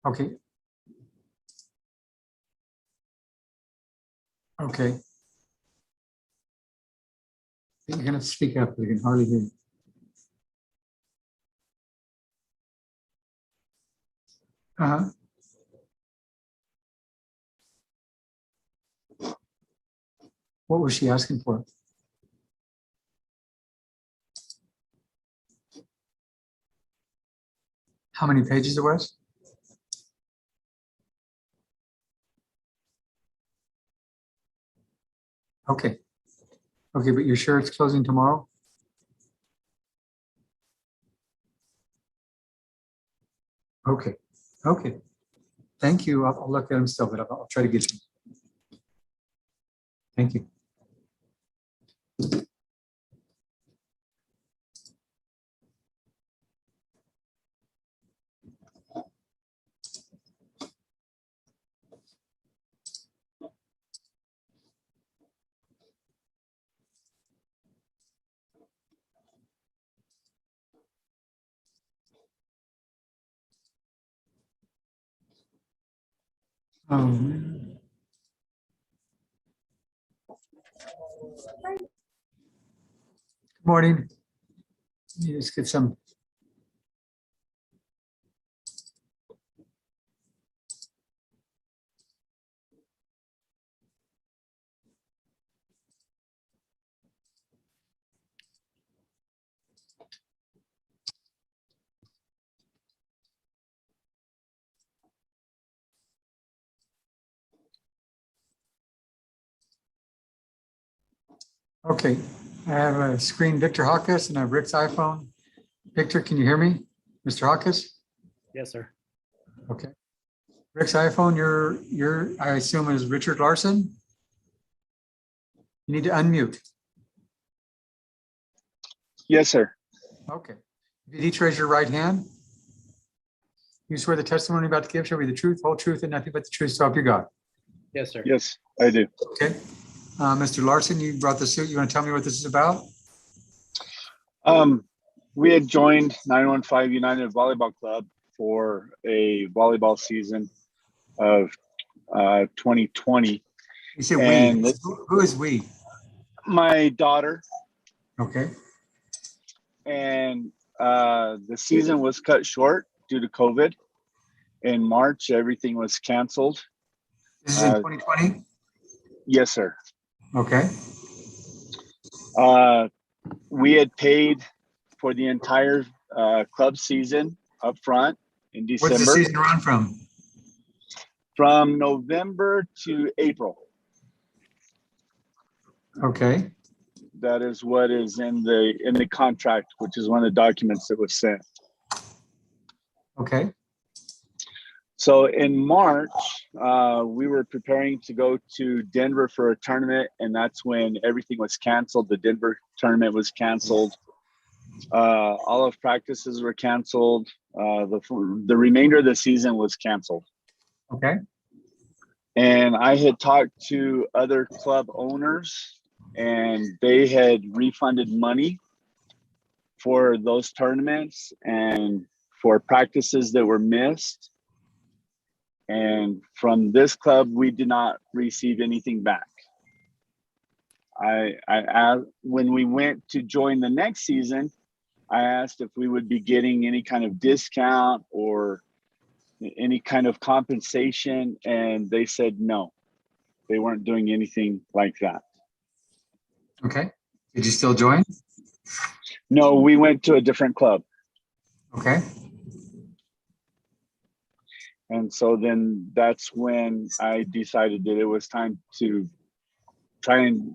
Okay. Okay. You're going to speak up. We can hardly hear you. Uh-huh. What was she asking for? How many pages it was? Okay. Okay, but you're sure it's closing tomorrow? Okay. Okay. Thank you. I'll look at them still, but I'll try to get you. Thank you. Good morning. You just get some. Okay. I have a screen, Victor Hawkes, and I have Rick's iPhone. Victor, can you hear me? Mr. Hawkes? Yes, sir. Okay. Rick's iPhone, I assume is Richard Larson. You need to unmute. Yes, sir. Okay. If you'd each raise your right hand. You swear the testimony you're about to give shall be the truth, whole truth, and nothing but the truth, so help you God. Yes, sir. Yes, I do. Okay. Mr. Larson, you brought the suit. You want to tell me what this is about? We had joined 915 United Volleyball Club for a volleyball season of 2020. You said And we. Who is we? My daughter. Okay. And the season was cut short due to COVID. In March, everything was canceled. This is in 2020? Yes, sir. Okay. We had paid for the entire club season up front in December. What's the season run from? From November to April. Okay. That is what is in the contract, which is one of the documents that was sent. Okay. So in March, we were preparing to go to Denver for a tournament, and that's when everything was canceled. The Denver tournament was canceled. All of practices were canceled. The remainder of the season was canceled. Okay. And I had talked to other club owners, and they had refunded money for those tournaments and for practices that were missed. And from this club, we did not receive anything back. When we went to join the next season, I asked if we would be getting any kind of discount or any kind of compensation, and they said no. They weren't doing anything like that. Okay. Did you still join? No, we went to a different club. Okay. And so then that's when I decided that it was time to try and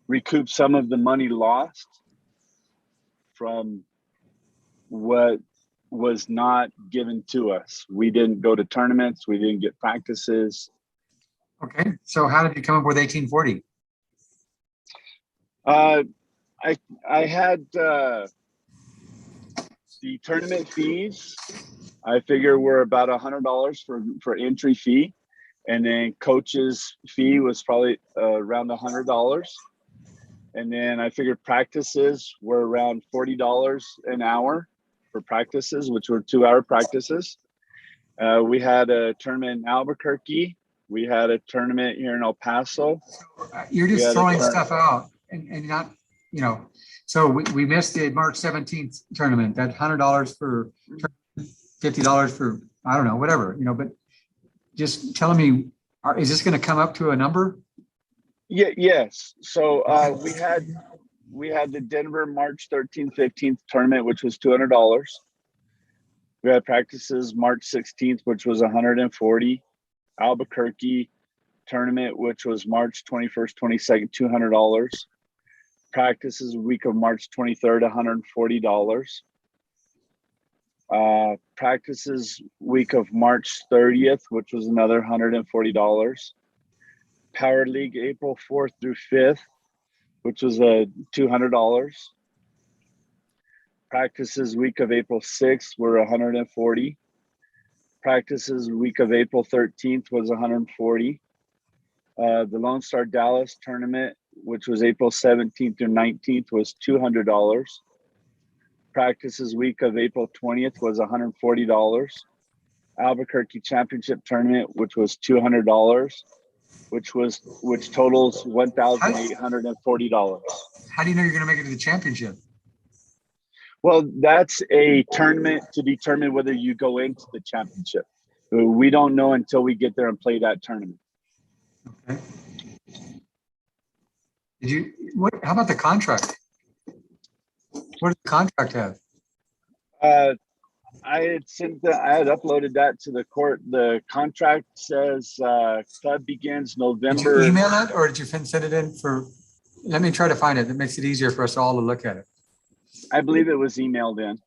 recoup some of the money lost from what was not given to us. We didn't go to tournaments. We didn't get practices. Okay. So how did you come up with 1840? I had the tournament fees. I figure were about $100 for entry fee, and then coach's fee was probably around $100. And then I figured practices were around $40 an hour for practices, which were 2-hour practices. We had a tournament in Albuquerque. We had a tournament here in El Paso. You're We just had a throwing turn- stuff out and not, you know, so we missed the March 17th tournament, that $100 for, $50 for, I don't know, whatever, you know, but just telling me, is this going to come up to a number? Yeah, yes. So we had the Denver March 13th, 15th tournament, which was $200. We had practices March 16th, which was 140. Albuquerque tournament, which was March 21st, 22nd, $200. Practices week of March 23rd, $140. Practices week of March 30th, which was another $140. Power League April 4th through 5th, which was a $200. Practices week of April 6th were 140. Practices week of April 13th was 140. The Lone Star Dallas tournament, which was April 17th through 19th, was $200. Practices week of April 20th was $140. Albuquerque Championship tournament, which was $200, which totals $1,840. How do you know you're going to make it to the championship? Well, that's a tournament to determine whether you go into the championship. We don't know until we get there and play that tournament. Okay. How about the contract? What does the contract have? I had uploaded that to the court. The contract says club begins Did you November. email it or did you send it in for, let me try to find it. It makes it easier for us all to look at it. I believe it was emailed in.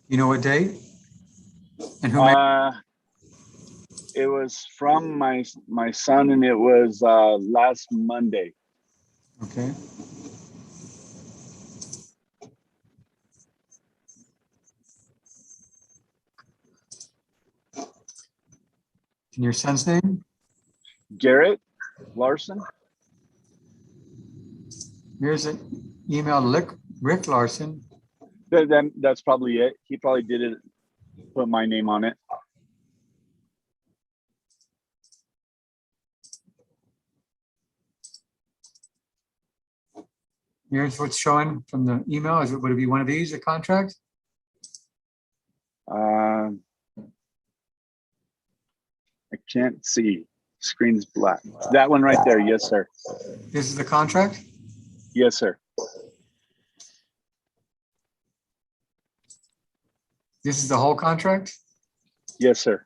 You know what date? And who made It was from my son, and it was last Monday. Okay. And your son's name? Garrett Larson. Here's an email to Rick Larson. That's probably it. He probably did it, put my name on it. Here's what's showing from the email. Would it be one of these, a contract? I can't see. Screen's black. That one right there. Yes, sir. This is the contract? Yes, sir. This is the whole contract? Yes, sir.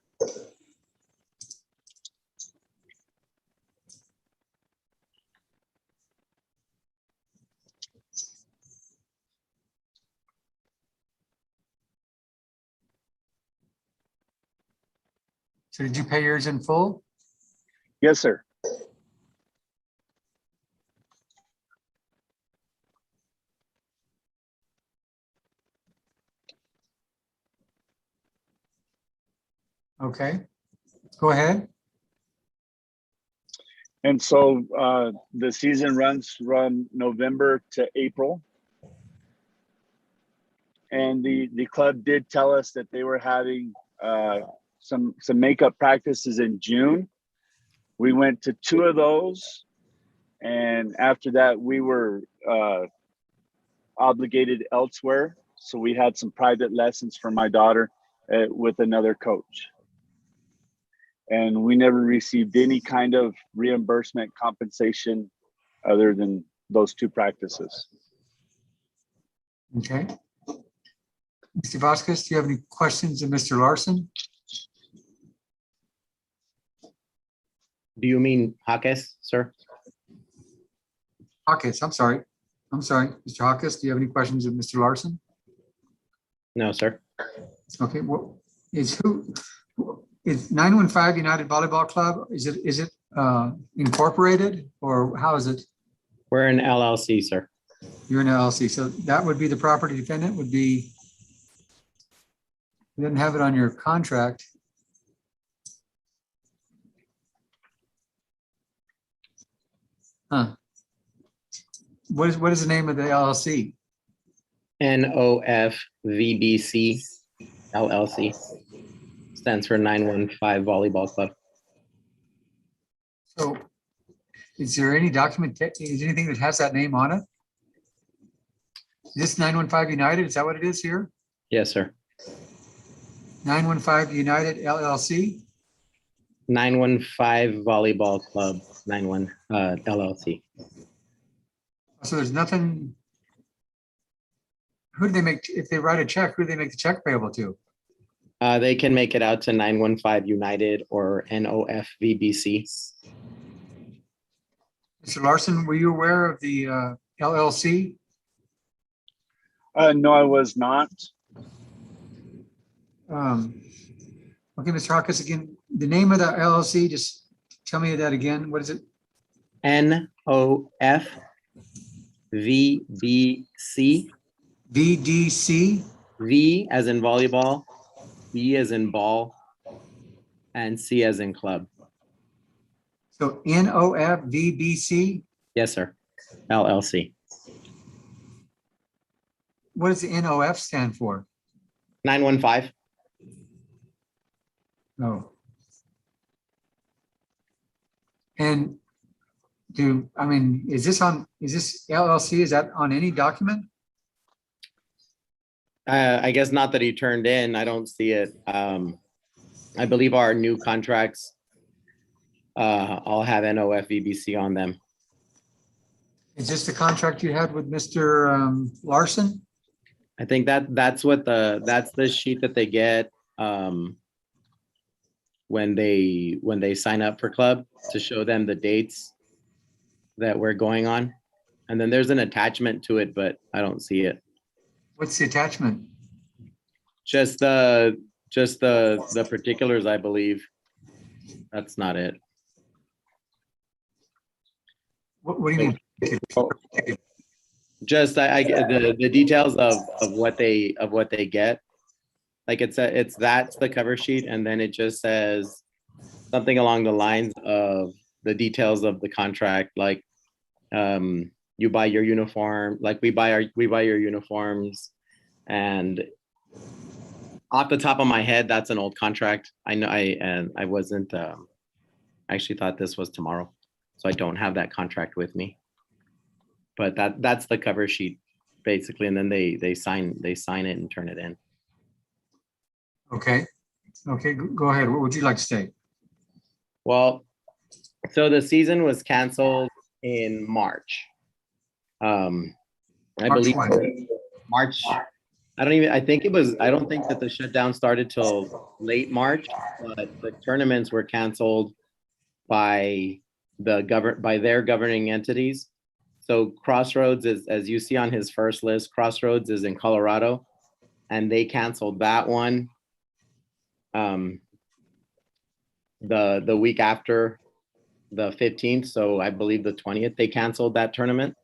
So did you pay yours in full? Yes, sir. Okay, go ahead. And so the season runs from November to April. And the club did tell us that they were having some makeup practices in June. We went to 2 of those. And after that, we were obligated elsewhere. So we had some private lessons for my daughter with another coach. And we never received any kind of reimbursement compensation other than those 2 practices. Okay. Mr. Vasquez, do you have any questions of Mr. Larson? Do you mean Jaques, sir? Hawkins, I'm sorry. Mr. Hawkins, do you have any questions of Mr. Larson? No, sir. Okay, well, is 915 United Volleyball Club, is it incorporated or how is it? We're an LLC, sir. You're an LLC, so that would be the property defendant would be, you didn't have it on your contract. Huh. What is the name of the LLC? NOFVBC LLC. Stands for 915 Volleyball Club. So is there any document, is there anything that has that name on it? Is this 915 United? Is that what it is here? Yes, sir. 915 United LLC? 915 Volleyball Club, 91 LLC. So there's nothing. Who do they make, if they write a check, who do they make the check payable to? They can make it out to 915 United or NOFVBC. Mr. Larson, were you aware of the LLC? No, I was not. Okay, Mr. Hawkins, again, the name of the LLC, just tell me that again. What is it? NOFVBC. VDC? V as in volleyball, B as in ball, and C as in club. So NOFVBC? Yes, sir. LLC. What does the NOF stand for? 915. No. And is this LLC, is that on any document? I guess not that he turned in. I don't see it. I believe our new contracts all have NOFVBC on them. Is this the contract you had with Mr. Larson? I think that's the sheet that they get when they sign up for club, to show them the dates that we're going on. And then there's an attachment to it, but I don't see it. What's the attachment? Just the particulars, I believe. That's not it. What do you mean? Just the details of what they get. Like that's the cover sheet, and then it just says something along the lines of the details of the contract, like you buy your uniform, like we buy your uniforms. And off the top of my head, that's an old contract. I know I wasn't I actually thought this was tomorrow, so I don't have that contract with me. But that's the cover sheet basically, and then they sign it and turn it in. Okay, go ahead. What would you like to say? Well, so the season was canceled in March. I believe March. I think I don't think that the shutdown started till late March, but the tournaments were canceled by their governing entities. So Crossroads is, as you see on his first list, Crossroads is in Colorado, and they canceled that one. The week after the 15th, so I believe the 20th, they canceled that tournament.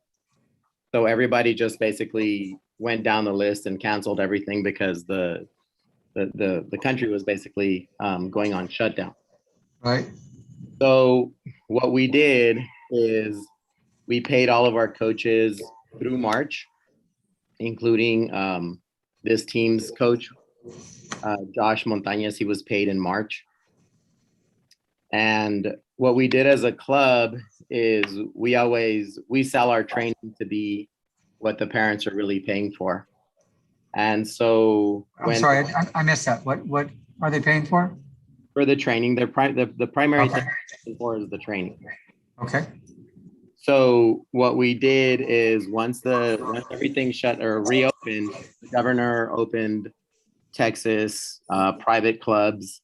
So everybody just basically went down the list and canceled everything because the country was basically going on shutdown. Right. So what we did is we paid all of our coaches through March, including this team's coach, Josh Montañez. He was paid in March. And what we did as a club is we sell our training to be what the parents are really paying for. And so I'm sorry, I missed that. What are they paying for? For the training, the primary Okay. thing they're paying for is the training. Okay. So what we did is once everything shut or reopened, the governor opened Texas private clubs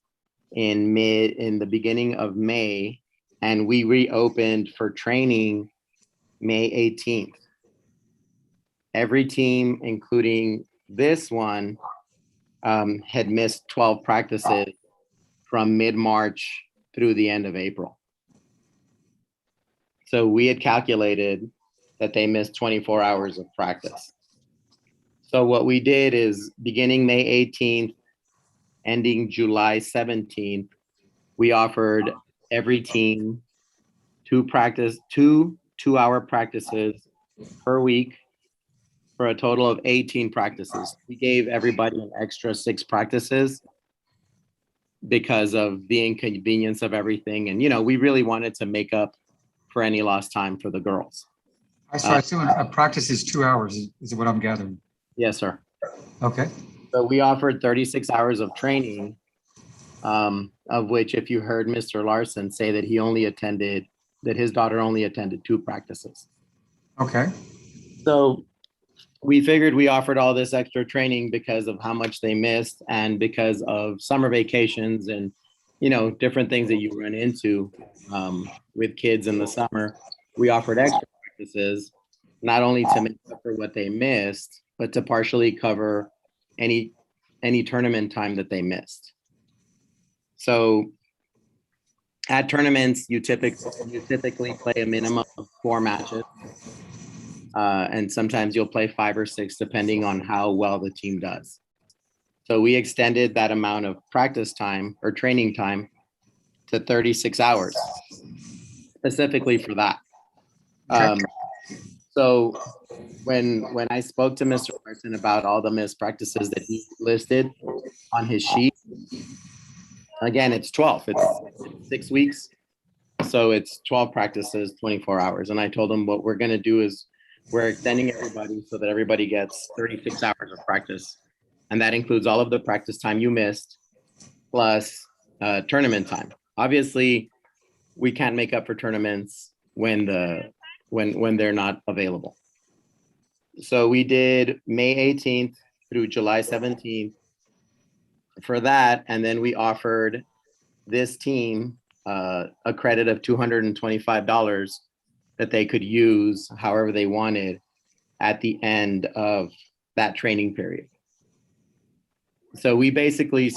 in the beginning of May, and we reopened for training May 18th. Every team, including this one, had missed 12 practices from mid-March through the end of April. So we had calculated that they missed 24 hours of practice. So what we did is beginning May 18th, ending July 17th, we offered every team two 2-hour practices per week for a total of 18 practices. We gave everybody an extra 6 practices. because of the inconvenience of everything. And, we really wanted to make up for any lost time for the girls. So I assume a practice is 2 hours, is what I'm gathering. Yes, sir. Okay, So we offered 36 hours of training, of which, if you heard Mr. Larson say that his daughter only attended 2 practices. okay, So we figured we offered all this extra training because of how much they missed and because of summer vacations and, different things that you run into with kids in the summer. We offered extra practices, not only to make up for what they missed, but to partially cover any tournament time that they missed. So at tournaments, you typically play a minimum of 4 matches. And sometimes you'll play 5 or 6, depending on how well the team does. So we extended that amount of practice time or training time to 36 hours, specifically for that. So when I spoke to Mr. Larson about all the missed practices that he listed on his sheet, again, it's 12. It's 6 weeks. So it's 12 practices, 24 hours. And I told him what we're going to do is we're extending everybody so that everybody gets 36 hours of practice. And that includes all of the practice time you missed, plus tournament time. Obviously, we can't make up for tournaments when they're not available. So we did May 18th through July 17th for that. And then we offered this team a credit of $225 that they could use however they wanted at the end of that training period. So we basically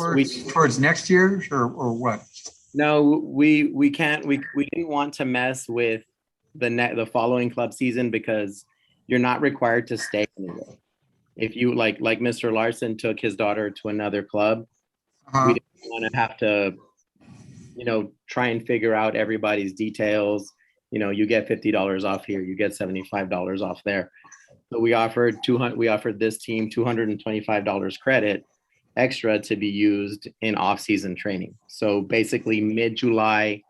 towards next year or what? No, we can't. We didn't want to mess with the following club season because you're not required to stay anywhere. If you like Mr. Larson took his daughter to another club, we didn't want to have to, try and figure out everybody's details. You get $50 off here, you get $75 off there. So we offered this team $225 credit extra to be used in off-season training. So basically mid-July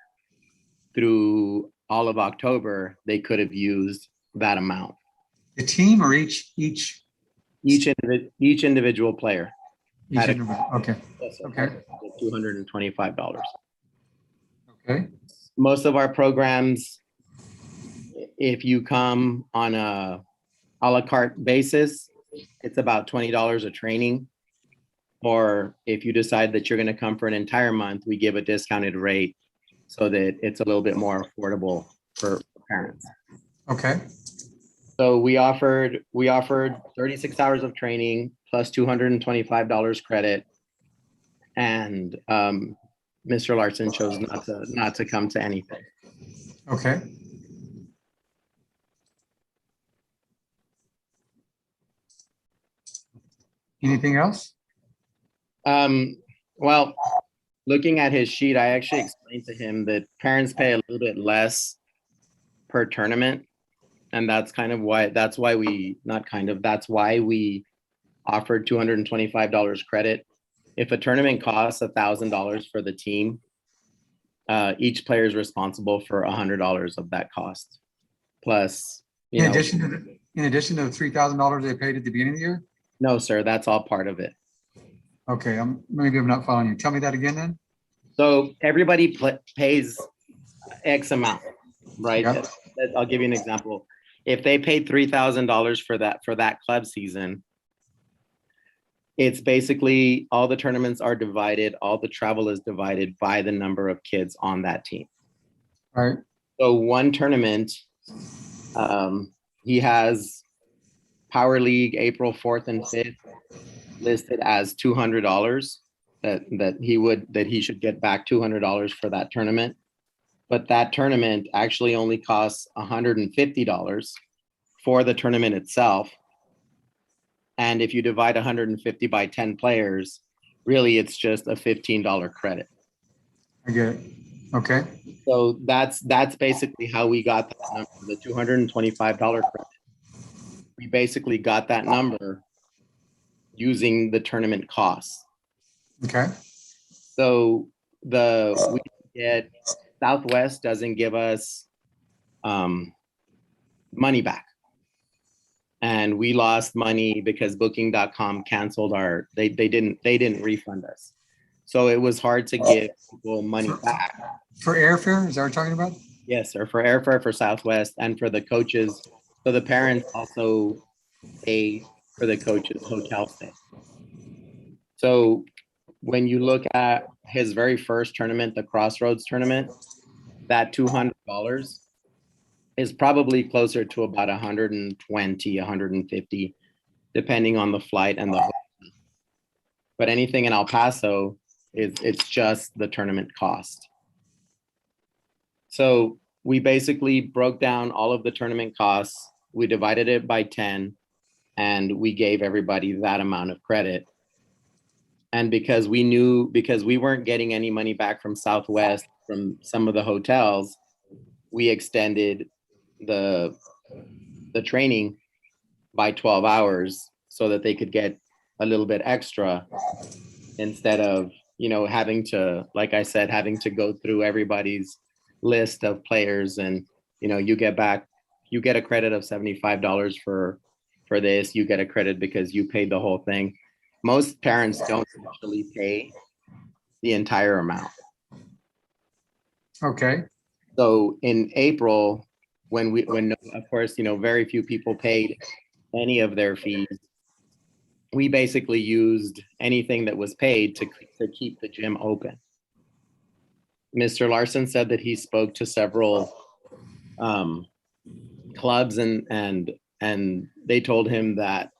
through all of October, they could have used that amount. The team or each individual player. Okay. Yes, Okay. $225. Okay. Most of our programs, if you come on a la carte basis, it's about $20 a training. Or if you decide that you're going to come for an entire month, we give a discounted rate so that it's a little bit more affordable for parents. Okay. So we offered 36 hours of training plus $225 credit, and Mr. Larson chose not to come to anything. Okay. Anything else? Well, looking at his sheet, I actually explained to him that parents pay a little bit less per tournament. And that's why we offered $225 credit. If a tournament costs $1,000 for the team, each player is responsible for $100 of that cost. Plus, in addition to the $3,000 they paid at the beginning of the year? No, sir, that's all part of it. Okay, maybe I'm not following you. Tell me that again then. So everybody pays X amount, right? Yeah. I'll give you an example. If they paid $3,000 for that club season, it's basically all the tournaments are divided, all the travel is divided by the number of kids on that team. All right. So one tournament, he has Power League April 4th and 5th listed as $200 that he should get back $200 for that tournament. But that tournament actually only costs $150 for the tournament itself. And if you divide 150 by 10 players, really it's just a $15 credit. I get it. Okay. So that's basically how we got that number, the $225 credit. We basically got that number using the tournament costs. Okay. So we get Southwest doesn't give us money back. And we lost money because booking.com canceled they didn't refund us. So it was hard to give people money back. For airfare, is that what you're talking about? Yes, sir, for airfare for Southwest and for the coaches. So the parents also pay for the coaches' hotel stay. So when you look at his very first tournament, the Crossroads tournament, that $200 is probably closer to about 120, 150, depending on the flight and the hotel. But anything in El Paso it's just the tournament cost. So we basically broke down all of the tournament costs. We divided it by 10 and we gave everybody that amount of credit. And because we weren't getting any money back from Southwest, from some of the hotels, we extended the training by 12 hours so that they could get a little bit extra instead of, having to, like I said, having to go through everybody's list of players and, you get a credit of $75 for this, you get a credit because you paid the whole thing. Most parents don't actually pay the entire amount. Okay. So in April, when of course, very few people paid any of their fees, we basically used anything that was paid to keep the gym open. Mr. Larson said that he spoke to several clubs and they told him that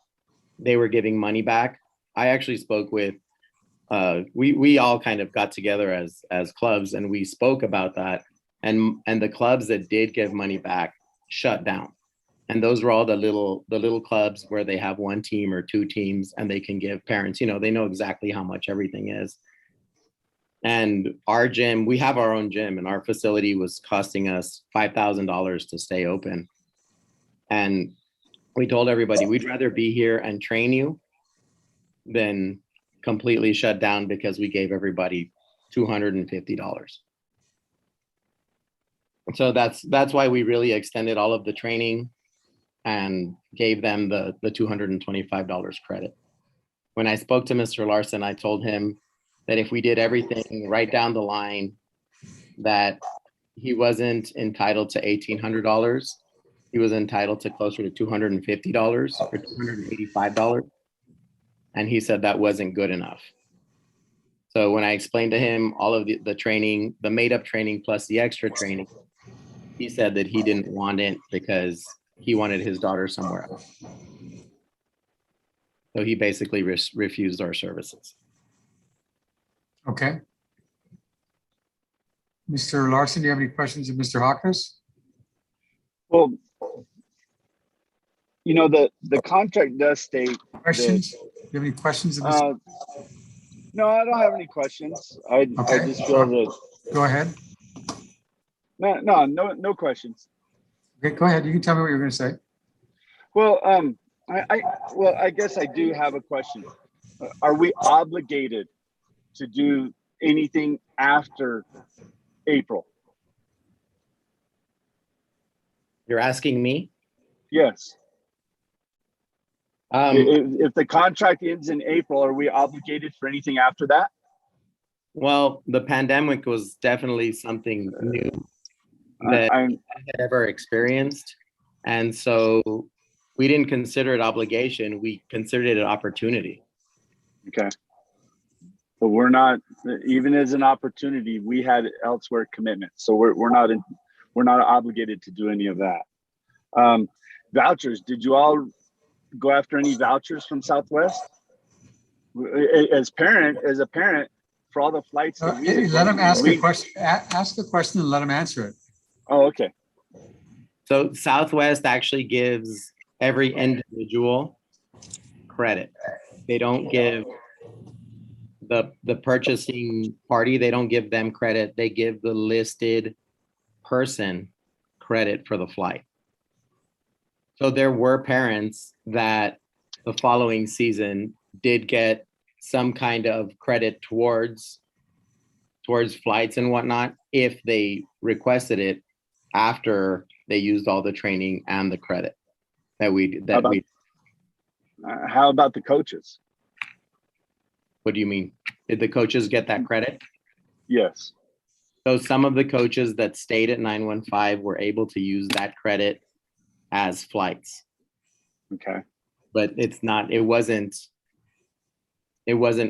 they were giving money back. I actually spoke with we all kind of got together as clubs and we spoke about that, and the clubs that did give money back shut down, and those were all the little clubs where they have one team or two teams and they can give parents, they know exactly how much everything is. And our gym, we have our own gym, and our facility was costing us $5,000 to stay open, and we told everybody we'd rather be here and train you than completely shut down, because we gave everybody $250. So that's why we really extended all of the training and gave them the $225 credit. When I spoke to Mr. Larson, I told him that if we did everything right down the line, that he wasn't entitled to $1,800. He was entitled to closer to $250 or $285. And he said that wasn't good enough. So when I explained to him all of the training, the made up training plus the extra training, he said that he didn't want it because he wanted his daughter somewhere else. So he basically refused our services. Okay. Mr. Larson, do you have any questions of Mr. Hawkins? Well, the contract does state Questions? Do you have any questions of Mr. no, I don't have any questions. I just feel that Go ahead. no questions. Okay, go ahead. You can tell me what you're going to say. Well, I guess I do have a question. Are we obligated to do anything after April? You're asking me? Yes. If the contract ends in April, are we obligated for anything after that? Well, the pandemic was definitely something new that I had ever experienced. And so we didn't consider it obligation. We considered it an opportunity. Okay. But we're not, even as an opportunity, we had elsewhere commitments. So we're not obligated to do any of that. Vouchers, did you all go after any vouchers from Southwest? As a parent, for all the flights. Let him ask a question. Ask the question and let him answer it. Oh, okay. So Southwest actually gives every individual credit. They don't give the purchasing party, they don't give them credit. They give the listed person credit for the flight. So there were parents that the following season did get some kind of credit towards towards flights and whatnot if they requested it after they used all the training and the credit that we, How about, how about the coaches? what do you mean? Did the coaches get that credit? Yes. So some of the coaches that stayed at 915 were able to use that credit as flights, Okay. but it wasn't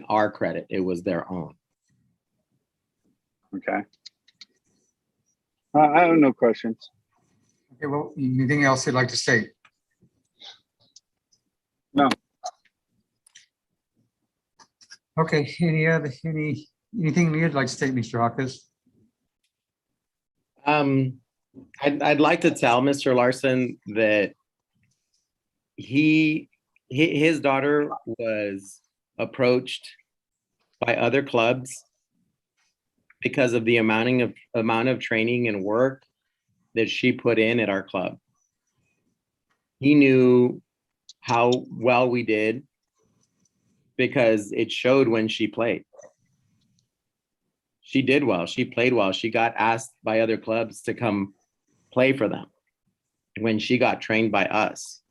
our credit. It was their own. Okay. I have no questions. Okay, well, anything else you'd like to state? No. Okay, anything you'd like to state, Mr. Hawkins? I'd like to tell Mr. Larson that his daughter was approached by other clubs because of the amount of training and work that she put in at our club. He knew how well we did because it showed when she played. She did well. She played well. She got asked by other clubs to come play for them when she got trained by us.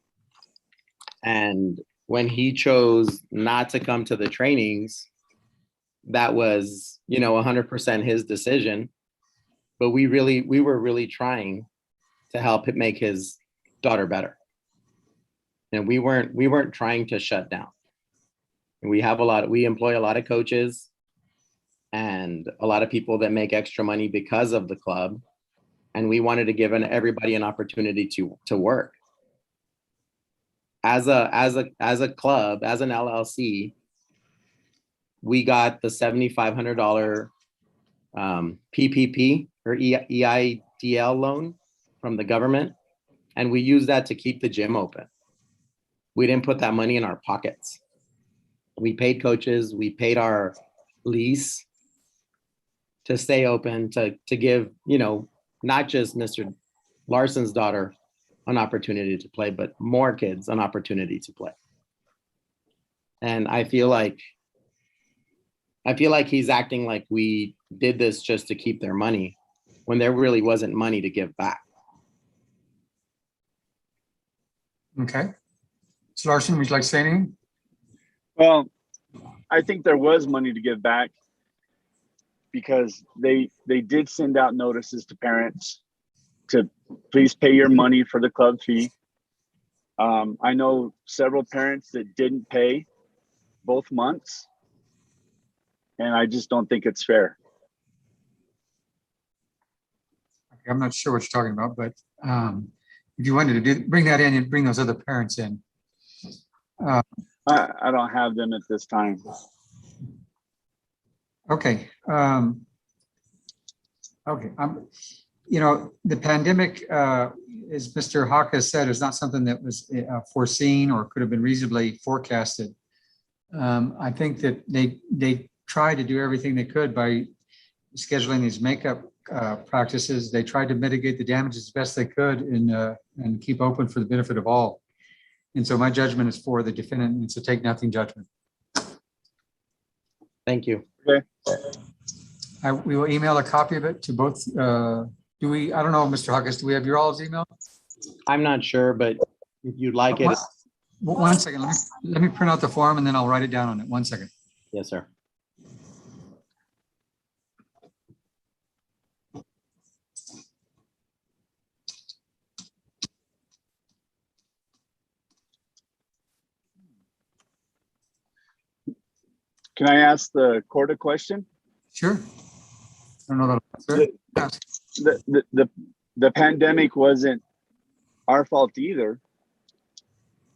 And when he chose not to come to the trainings, that was, 100% his decision. But we were really trying to help make his daughter better. And we weren't trying to shut down. And we employ a lot of coaches and a lot of people that make extra money because of the club. And we wanted to give everybody an opportunity to work. As a club, as an LLC, we got the $7,500 PPP or EIDL loan from the government, and we used that to keep the gym open. We didn't put that money in our pockets. We paid coaches, we paid our lease to stay open, to give, not just Mr. Larson's daughter an opportunity to play, but more kids an opportunity to play. And I feel like he's acting like we did this just to keep their money when there really wasn't money to give back. Okay. Mr. Larson, would you like to say anything? Well, I think there was money to give back because they did send out notices to parents to please pay your money for the club fee. I know several parents that didn't pay both months, and I just don't think it's fair. Okay, I'm not sure what you're talking about, but if you wanted to bring that in and bring those other parents in. I don't have them at this time. Okay. Okay. The pandemic, as Mr. Hawkins said, is not something that was foreseen or could have been reasonably forecasted. I think that they tried to do everything they could by scheduling these makeup practices. They tried to mitigate the damage as best they could and keep open for the benefit of all. And so my judgment is for the defendant, and it's a take nothing judgment. Thank you. Okay. We will email a copy of it to both. I don't know, Mr. Hawkins, do we have your all's email? I'm not sure, but if you'd like it. One second, let me print out the form and then I'll write it down on it. 1 second. Yes, sir. Can I ask the court a question? Sure. I don't know that. The pandemic wasn't our fault either.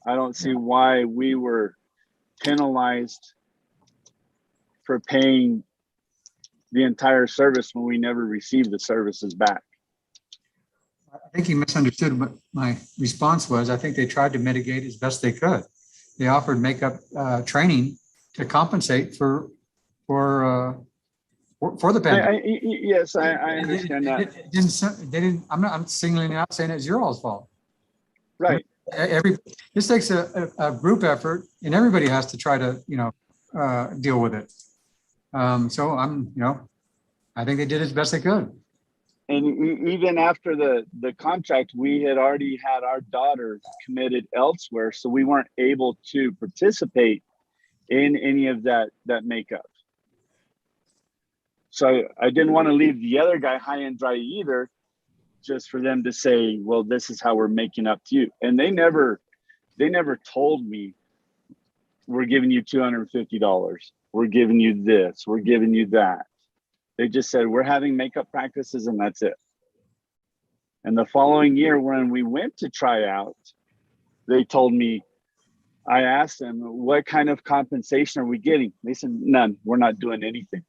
I don't see why we were penalized for paying the entire service when we never received the services back. I think he misunderstood what my response was. I think they tried to mitigate as best they could. They offered makeup training to compensate for the pandemic. Yes, I understand that. I'm singling it out saying it's your all's fault. Right. This takes a group effort, and everybody has to try to deal with it. So I think they did as best they could. And even after the contract, we had already had our daughter committed elsewhere, so we weren't able to participate in any of that makeup. So I didn't want to leave the other guy high and dry either, just for them to say, well, this is how we're making up to you. And they never told me, we're giving you $250, we're giving you this, we're giving you that. They just said, we're having makeup practices and that's it. And the following year, when we went to try out, they told me, I asked them, what kind of compensation are we getting? They said, none, we're not doing anything.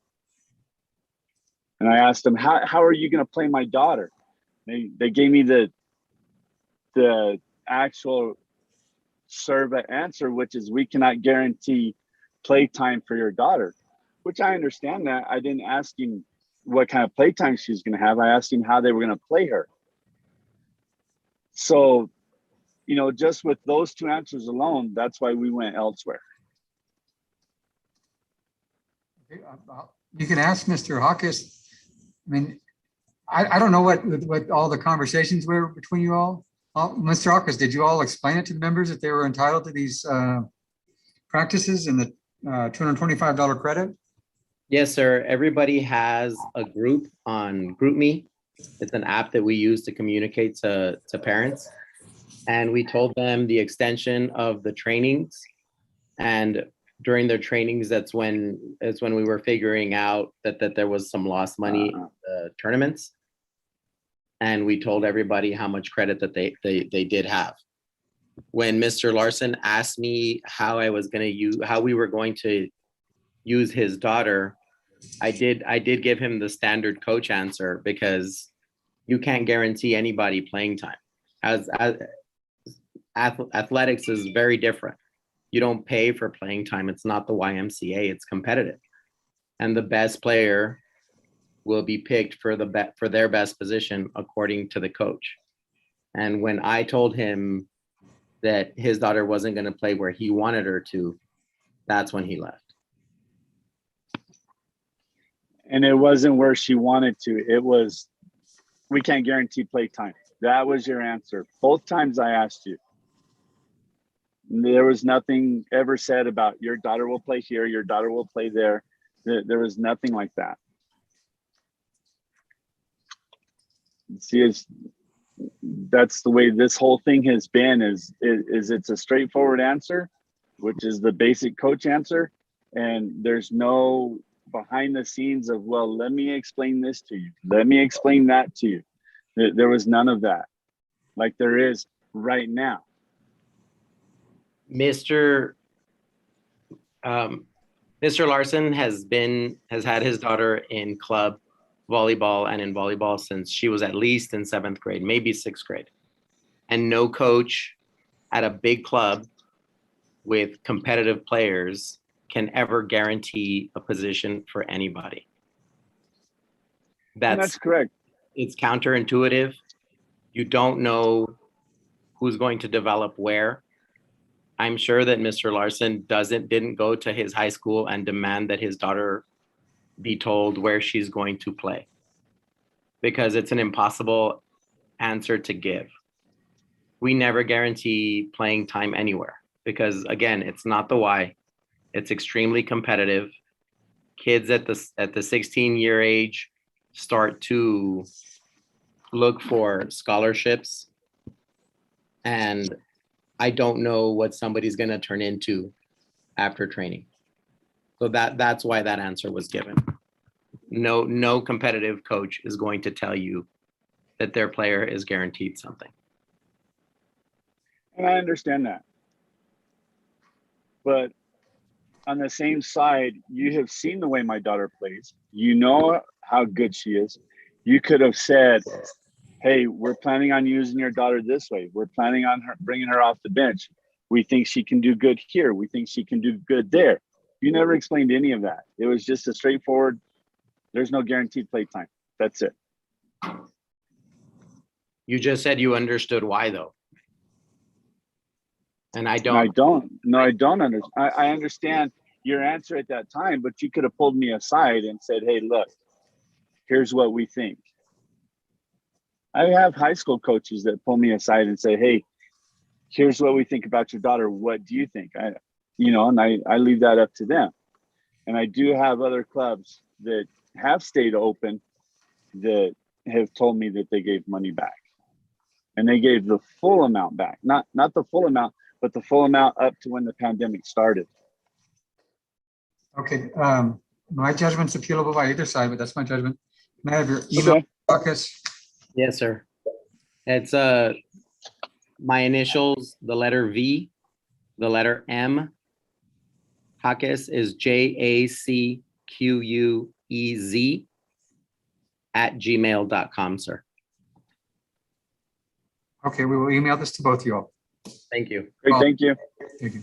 And I asked them, how are you going to play my daughter? They gave me the actual survey answer, which is, we cannot guarantee playtime for your daughter, which I understand that. I didn't ask him what kind of playtime she's going to have. I asked him how they were going to play her. So, you know, just with those two answers alone, that's why we went elsewhere. You can ask Mr. Hawkins. I mean, I don't know what all the conversations were between you all. Mr. Hawkins, did you all explain it to the members that they were entitled to these practices and the $225 credit? Yes, sir. Everybody has a group on GroupMe. It's an app that we use to communicate to parents. And we told them the extension of the trainings. And during their trainings, that's when we were figuring out that there was some lost money in the tournaments. And we told everybody how much credit that they did have. When Mr. Larson asked me how we were going to use his daughter, I did give him the standard coach answer, because you can't guarantee anybody playing time. As athletics is very different. You don't pay for playing time. It's not the YMCA. It's competitive, and the best player will be picked for their best position according to the coach. And when I told him that his daughter wasn't going to play where he wanted her to, that's when he left. And it wasn't where she wanted to. It was, we can't guarantee play time. That was your answer. Both times I asked you. There was nothing ever said about your daughter will play here, your daughter will play there. There was nothing like that. See, that's the way this whole thing has been, is it's a straightforward answer, which is the basic coach answer. And there's no behind the scenes of, well, let me explain this to you. Let me explain that to you. There was none of that, like there is right now. Mr. Larson has had his daughter in club volleyball and in volleyball since she was at least in 7th grade, maybe 6th grade. And no coach at a big club with competitive players can ever guarantee a position for anybody. That's correct. It's counterintuitive. You don't know who's going to develop where. I'm sure that Mr. Larson didn't go to his high school and demand that his daughter be told where she's going to play, because it's an impossible answer to give. We never guarantee playing time anywhere, because again, it's not the Y. It's extremely competitive. Kids at the 16-year age start to look for scholarships, and I don't know what somebody's going to turn into after training. So that's why that answer was given. No competitive coach is going to tell you that their player is guaranteed something. And I understand that. But on the same side, you have seen the way my daughter plays. You know how good she is. You could have said, hey, we're planning on using your daughter this way. We're planning on bringing her off the bench. We think she can do good here. We think she can do good there. You never explained any of that. It was just a straightforward, there's no guaranteed play time. That's it. You just said you understood why, though. And I don't. I don't understand. I understand your answer at that time, but you could have pulled me aside and said, hey, look, here's what we think. I have high school coaches that pull me aside and say, hey, here's what we think about your daughter. What do you think? And I leave that up to them. And I do have other clubs that have stayed open that have told me that they gave money back. And they gave the full amount back. Not the full amount, but the full amount up to when the pandemic started. Okay, my judgment's appealable by either side, but that's my judgment. Can I have your email, Okay. Marcus? Yes, sir. It's my initials, the letter V, the letter M. Jaquez is JACQUEZ @gmail.com, sir. Okay, we will email this to both of you all. Thank you. Great, thank you. Thank you.